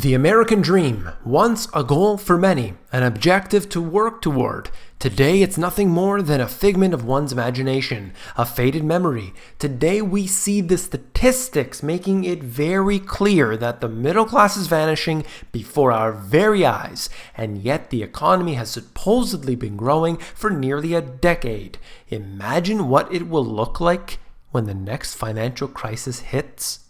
The American dream, once a goal for many, an objective to work toward. Today it's nothing more than a figment of one's imagination, a faded memory. Today we see the statistics making it very clear that the middle class is vanishing before our very eyes, and yet the economy has supposedly been growing for nearly a decade. Imagine what it will look like when the next financial crisis hits.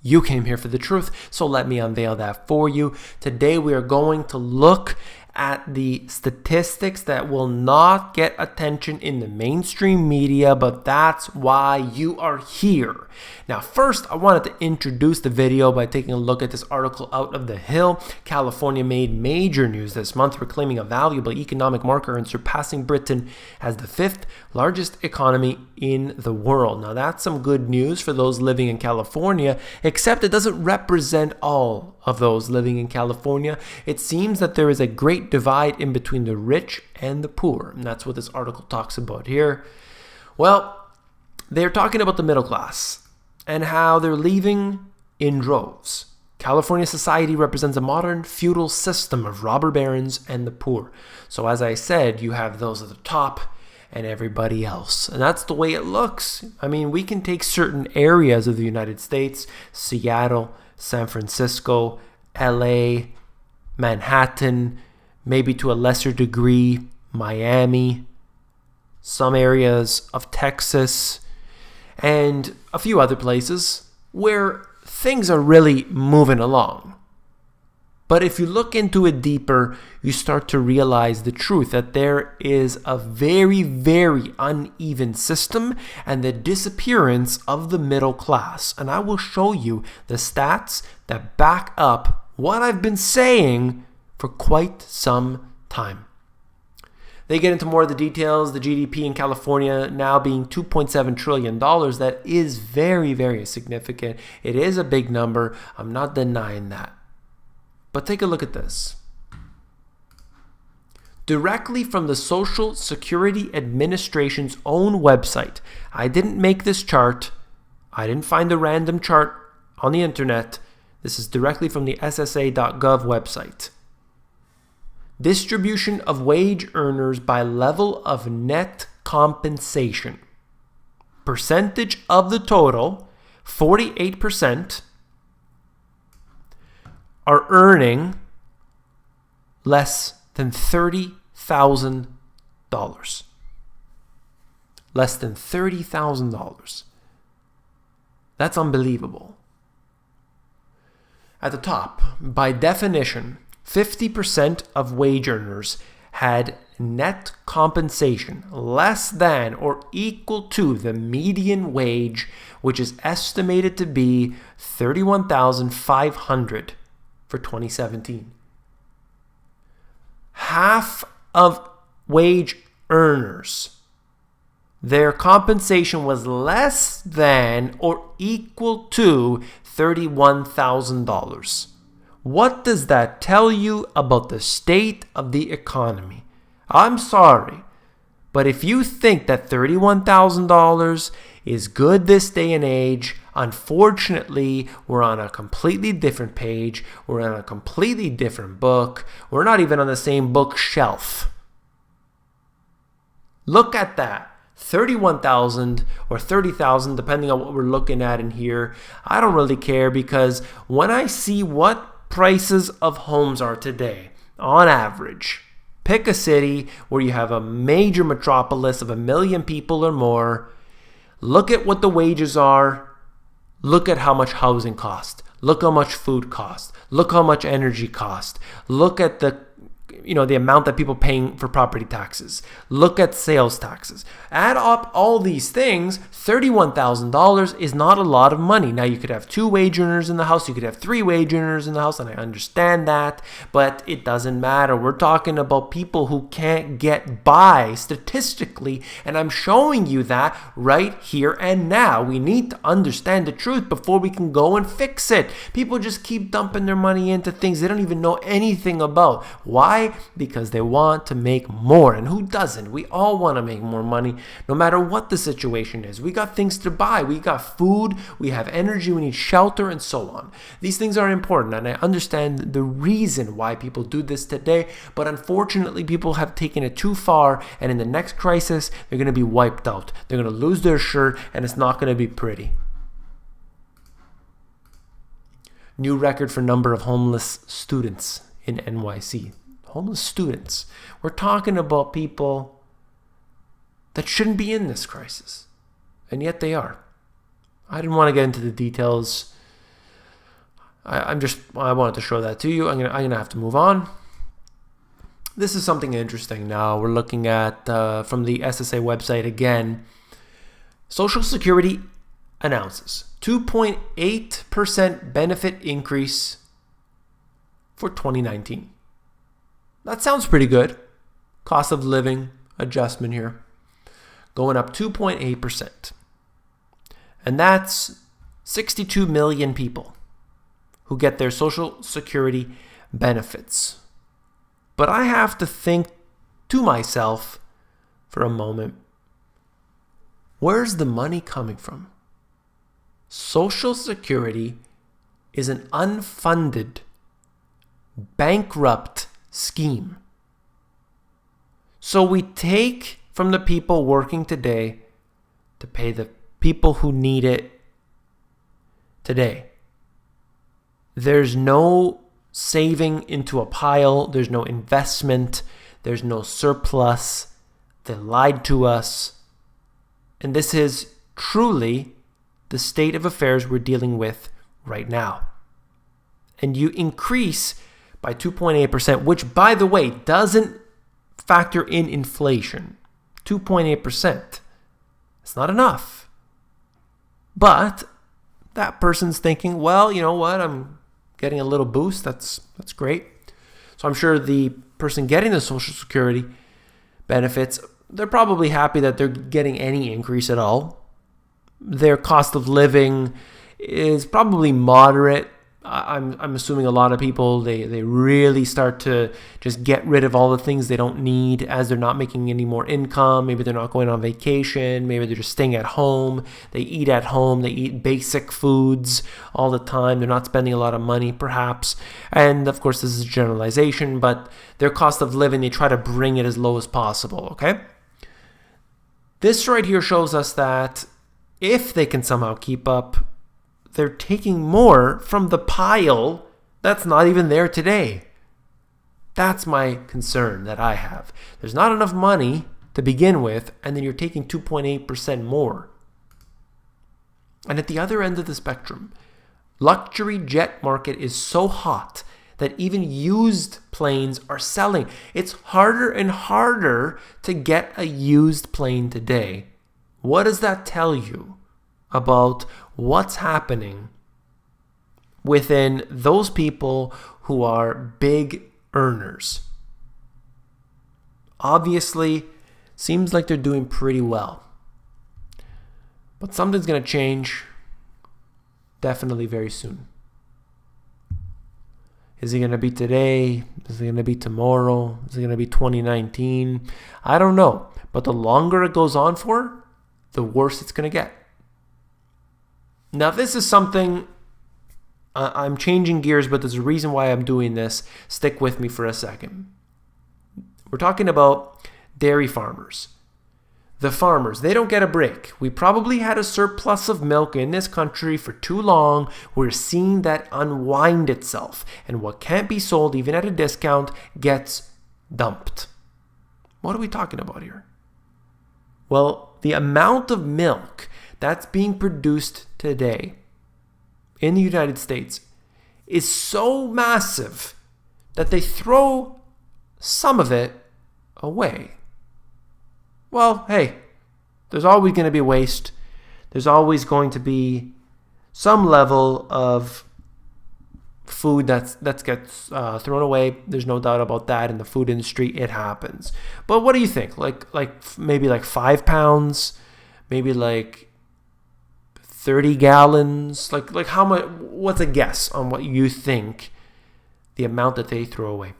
You came here for the truth, so let me unveil that for you. Today we are going to look at the statistics that will not get attention in the mainstream media, but that's why you are here. Now, first, I wanted to introduce the video by taking a look at this article out of The Hill. California made major news this month, reclaiming a valuable economic marker and surpassing Britain as the fifth largest economy in the world. Now, that's some good news for those living in California, except it doesn't represent all of those living in California. It seems that there is a great divide in between the rich and the poor, and that's what this article talks about here. Well, they're talking about the middle class and how they're leaving in droves. California society represents a modern feudal system of robber barons and the poor. So as I said, you have those at the top and everybody else. And that's the way it looks. I mean, we can take certain areas of the United States, Seattle, San Francisco, LA, Manhattan, maybe to a lesser degree, Miami, some areas of Texas, and a few other places where things are really moving along. But if you look into it deeper, you start to realize the truth that there is a very, very uneven system and the disappearance of the middle class. And I will show you the stats that back up what I've been saying for quite some time. They get into more of the details. The GDP in California now being $2.7 trillion. That is very, very significant. It is a big number. I'm not denying that. But take a look at this. Directly from the Social Security Administration's own website. I didn't make this chart. I didn't find a random chart on the internet. This is directly from the SSA.gov website. Distribution of wage earners by level of net compensation. Percentage of the total, 48%. Are earning less than $30,000. Less than $30,000. That's unbelievable. At the top, by definition, 50% of wage earners had net compensation less than or equal to the median wage, which is estimated to be $31,500 for 2017. Half of wage earners, their compensation was less than or equal to $31,000. What does that tell you about the state of the economy? I'm sorry, but if you think that $31,000 is good this day and age, unfortunately, we're on a completely different page. We're on a completely different book. We're not even on the same bookshelf. Look at that. 31,000 or 30,000, depending on what we're looking at in here. I don't really care because when I see what prices of homes are today, on average, pick a city where you have a major metropolis of 1 million people or more. Look at what the wages are. Look at how much housing costs. Look how much food costs. Look how much energy costs. Look at the amount that people paying for property taxes. Look at sales taxes. Add up all these things, $31,000 is not a lot of money. Now, you could have 2 wage earners in the house. You could have 3 wage earners in the house, and I understand that, but it doesn't matter. We're talking about people who can't get by statistically, and I'm showing you that right here and now. We need to understand the truth before we can go and fix it. People just keep dumping their money into things they don't even know anything about. Why? Why? Because they want to make more. And who doesn't? We all want to make more money, no matter what the situation is. We got things to buy. We got food. We have energy. We need shelter, and so on. These things are important, and I understand the reason why people do this today. But unfortunately, people have taken it too far, and in the next crisis, they're going to be wiped out. They're going to lose their shirt, and it's not going to be pretty. New record for number of homeless students in NYC. Homeless students. We're talking about people that shouldn't be in this crisis, and yet they are. I didn't want to get into the details. I wanted to show that to you. I'm gonna have to move on. This is something interesting now. We're looking at from the SSA website again. Social Security announces 2.8% benefit increase for 2019. That sounds pretty good. Cost of living adjustment here. Going up 2.8%. And that's 62 million people who get their Social Security benefits. But I have to think to myself for a moment, where's the money coming from? Social Security is an unfunded, bankrupt scheme. So we take from the people working today to pay the people who need it today. There's no saving into a pile. There's no investment. There's no surplus. They lied to us. And this is truly the state of affairs we're dealing with right now. And you increase by 2.8%, which, by the way, doesn't factor in inflation. 2.8%. It's not enough. But that person's thinking, well, you know what? I'm getting a little boost. That's great. So I'm sure the person getting the Social Security benefits, they're probably happy that they're getting any increase at all. Their cost of living is probably moderate. I'm assuming a lot of people, they really start to just get rid of all the things they don't need as they're not making any more income. Maybe they're not going on vacation. Maybe they're just staying at home. They eat at home. They eat basic foods all the time. They're not spending a lot of money, perhaps. And of course, this is a generalization, but their cost of living, they try to bring it as low as possible, okay? This right here shows us that if they can somehow keep up, they're taking more from the pile that's not even there today. That's my concern that I have. There's not enough money to begin with, and then you're taking 2.8% more. And at the other end of the spectrum, luxury jet market is so hot that even used planes are selling. It's harder and harder to get a used plane today. What does that tell you about what's happening within those people who are big earners? Obviously, seems like they're doing pretty well. But something's going to change definitely very soon. Is it going to be today? Is it going to be tomorrow? Is it going to be 2019? I don't know. But the longer it goes on for, the worse it's going to get. Now, this is something, I'm changing gears, but there's a reason why I'm doing this. Stick with me for a second. We're talking about dairy farmers. The farmers, they don't get a break. We probably had a surplus of milk in this country for too long. We're seeing that unwind itself. And what can't be sold, even at a discount, gets dumped. What are we talking about here? Well, the amount of milk that's being produced today in the United States is so massive that they throw some of it away. Well, hey, there's always going to be waste. There's always going to be some level of food that gets thrown away. There's no doubt about that. In the food industry, it happens. But what do you think? Like maybe like 5 pounds, maybe like 30 gallons. Like how much? What's a guess on what you think the amount that they throw away?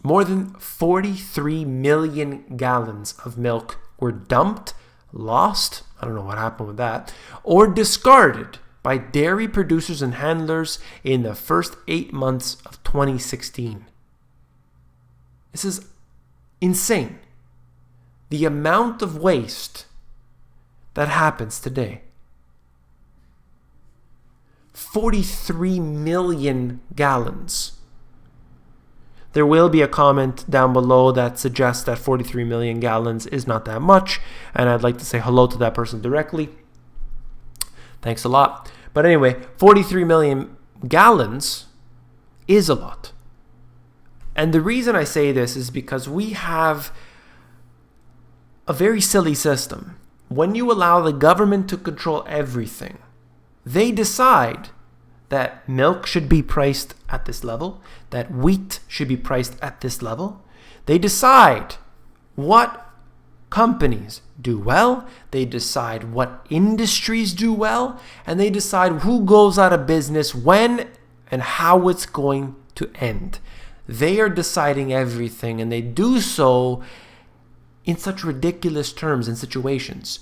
more than 43 million gallons of milk were dumped, lost, I don't know what happened with that, or discarded by dairy producers and handlers in the first 8 months of 2016. This is insane. The amount of waste that happens today. 43 million gallons. There will be a comment down below that suggests that 43 million gallons is not that much, and I'd like to say hello to that person directly. Thanks a lot. But anyway, 43 million gallons is a lot. And the reason I say this is because we have a very silly system. When you allow the government to control everything, they decide that milk should be priced at this level, that wheat should be priced at this level. They decide what companies do well, they decide what industries do well, and they decide who goes out of business, when, and how it's going to end. They are deciding everything, and they do so in such ridiculous terms and situations.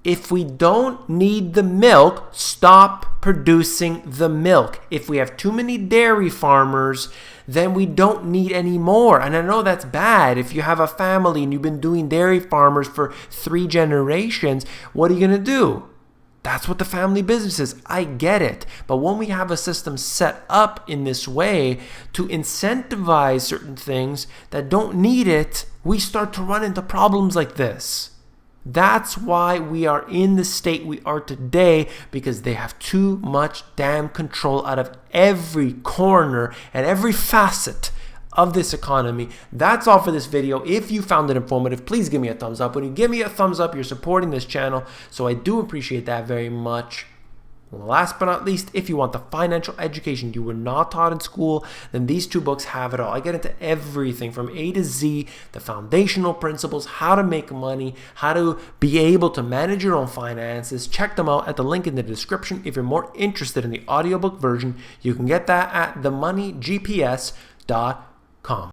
If we don't need the milk, stop producing the milk. If we have too many dairy farmers, then we don't need any more. And I know that's bad. If you have a family and you've been doing dairy farmers for 3 generations, what are you going to do? That's what the family business is. I get it. But when we have a system set up in this way to incentivize certain things that don't need it, we start to run into problems like this. That's why we are in the state we are today, because they have too much damn control out of every corner and every facet of this economy. That's all for this video. If you found it informative, please give me a thumbs up. When you give me a thumbs up, you're supporting this channel, so I do appreciate that very much. Last but not least, if you want the financial education you were not taught in school, then these 2 books have it all. I get into everything from A to Z, the foundational principles, how to make money, how to be able to manage your own finances. Check them out at the link in the description. If you're more interested in the audiobook version, you can get that at themoneygps.com.